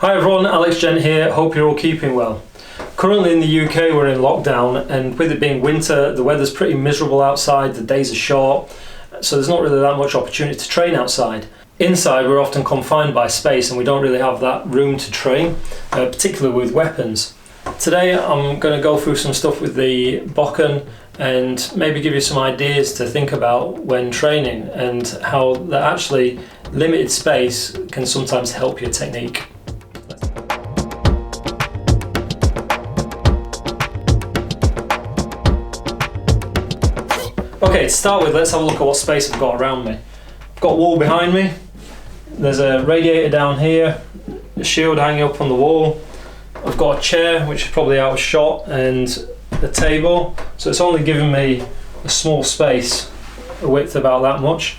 Hi everyone, Alex Gent here, hope you're all keeping well. Currently in the UK we're in lockdown, and with it being winter the weather's pretty miserable outside, the days are short, so there's not really that much opportunity to train outside. Inside we're often confined by space and we don't really have that room to train, particularly with weapons. Today I'm going to go through some stuff with the bokken and maybe give you some ideas to think about when training and how that actually limited space can sometimes help your technique. Okay, to start with, let's have a look at what space I've got around me. I've got a wall behind me, there's a radiator down here, a shield hanging up on the wall, I've got a chair which is probably out of shot and a table, so it's only giving me a small space, a width about that much,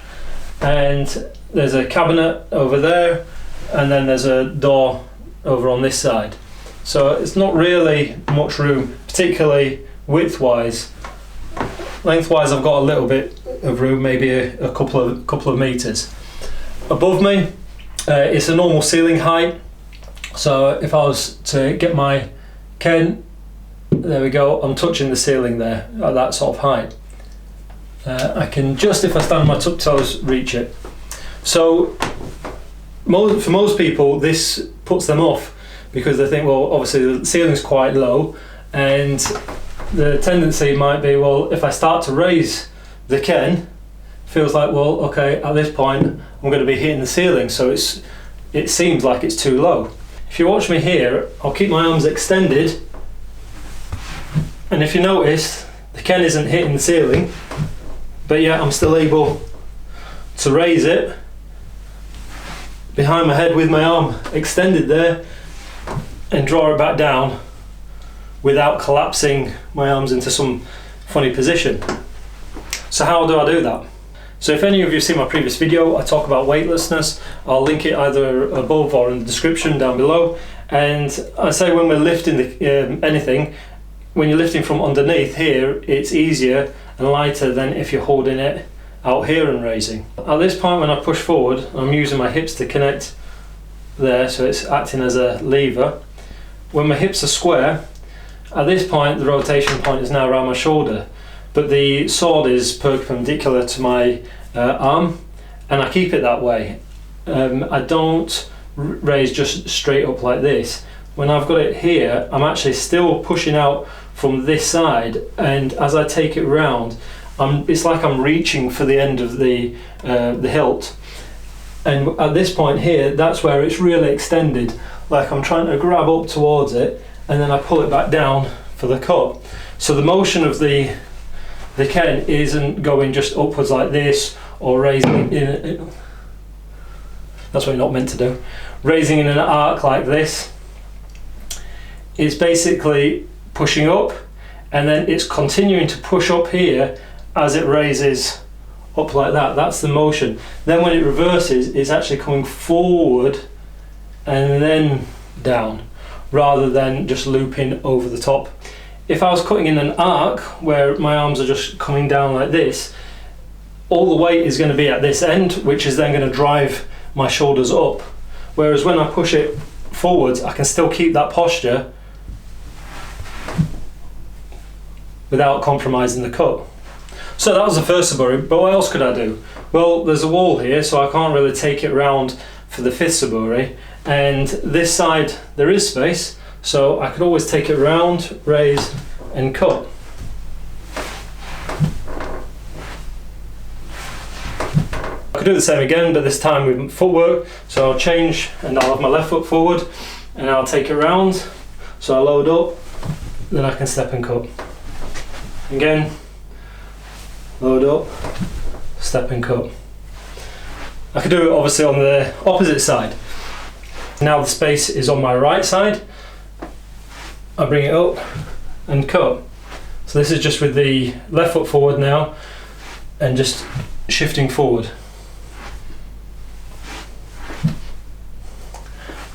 and there's a cabinet over there and then there's a door over on this side. So it's not really much room, particularly width-wise. Lengthwise I've got a little bit of room, maybe a couple of meters. Above me it's a normal ceiling height, so if I was to get my Ken, there we go, I'm touching the ceiling there at that sort of height. I can just, if I stand on my tuck toes, reach it. So for most people this puts them off because they think, well, obviously the ceiling's quite low, and the tendency might be, well, if I start to raise the Ken, feels like, well, okay, at this point I'm going to be hitting the ceiling, so it seems like it's too low. If you watch me here, I'll keep my arms extended, and if you notice, the Ken isn't hitting the ceiling, but yet I'm still able to raise it behind my head with my arm extended there and draw it back down without collapsing my arms into some funny position. So how do I do that? So if any of you have seen my previous video, I talk about weightlessness. I'll link it either above or in the description down below. And I say when we're lifting anything, when you're lifting from underneath here, it's easier and lighter than if you're holding it out here and raising. At this point when I push forward, I'm using my hips to connect there, so it's acting as a lever. When my hips are square, at this point the rotation point is now around my shoulder, but the sword is perpendicular to my arm, and I keep it that way. I don't raise just straight up like this. When I've got it here, I'm actually still pushing out from this side, and as I take it round, it's like I'm reaching for the end of the hilt, and at this point here, that's where it's really extended, like I'm trying to grab up towards it and then I pull it back down for the cut. So the motion of the Ken isn't going just upwards like this or raising in, that's what you're not meant to do, raising in an arc like this. It's basically pushing up and then it's continuing to push up here as it raises up like that. That's the motion. Then when it reverses, it's actually coming forward and then down, rather than just looping over the top. If I was cutting in an arc where my arms are just coming down like this, all the weight is going to be at this end, which is then going to drive my shoulders up. Whereas when I push it forwards, I can still keep that posture without compromising the cut. So that was the first Suburi, but what else could I do? Well, there's a wall here, so I can't really take it round for the fifth Suburi, and this side there is space, so I could always take it round, raise and cut. I could do the same again, but this time with footwork, so I'll change and I'll have my left foot forward and I'll take it round, so I load up, then I can step and cut. Again, load up, step and cut. I could do it obviously on the opposite side. Now the space is on my right side, I bring it up and cut. So this is just with the left foot forward now and just shifting forward.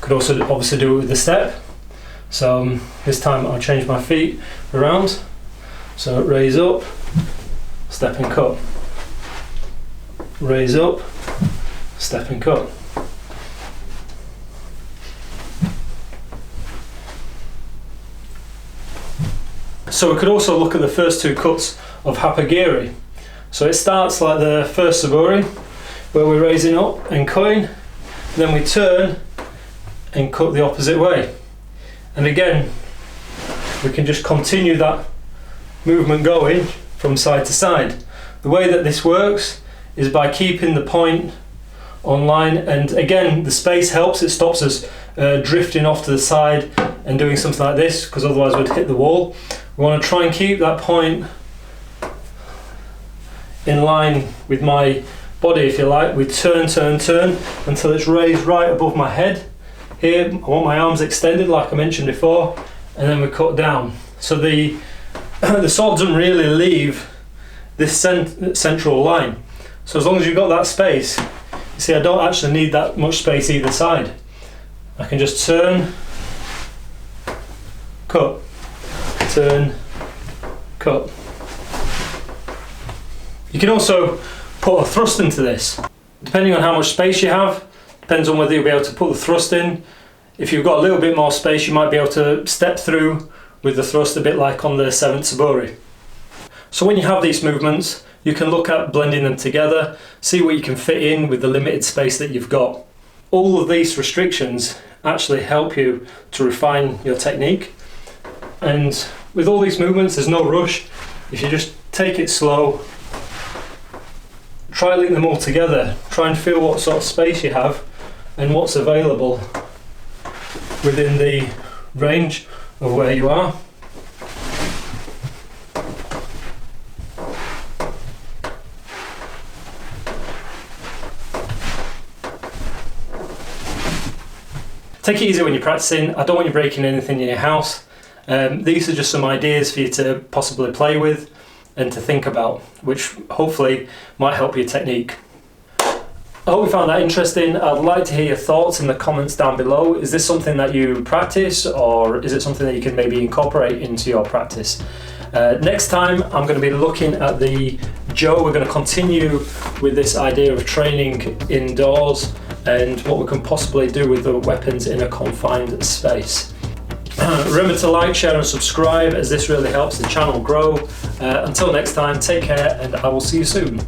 Could also obviously do it with the step. So this time I'll change my feet around. So raise up, step and cut. Raise up, step and cut. So we could also look at the first two cuts of happogiri. So it starts like the first Suburi, where we're raising up and cutting, then we turn and cut the opposite way. And again, we can just continue that movement going from side to side. The way that this works is by keeping the point on line, and again the space helps, it stops us drifting off to the side and doing something like this, because otherwise we'd hit the wall. We want to try and keep that point in line with my body, if you like. We turn until it's raised right above my head. Here I want my arms extended like I mentioned before, and then we cut down. So the sword doesn't really leave this central line. So as long as you've got that space, you see I don't actually need that much space either side. I can just turn, cut, turn, cut. You can also put a thrust into this. Depending on how much space you have, depends on whether you'll be able to put the thrust in. If you've got a little bit more space, you might be able to step through with the thrust, a bit like on the 7th Suburi. So when you have these movements, you can look at blending them together, see what you can fit in with the limited space that you've got. All of these restrictions actually help you to refine your technique. And with all these movements, there's no rush. If you just take it slow, try link them all together, try and feel what sort of space you have and what's available within the range of where you are. Take it easy when you're practicing. I don't want you breaking anything in your house. These are just some ideas for you to possibly play with and to think about, which hopefully might help your technique. I hope you found that interesting. I'd like to hear your thoughts in the comments down below. Is this something that you practice, or is it something that you can maybe incorporate into your practice? Next time I'm going to be looking at the Jo. We're going to continue with this idea of training indoors and what we can possibly do with the weapons in a confined space. Remember to like, share and subscribe, as this really helps the channel grow. Until next time, take care and I will see you soon.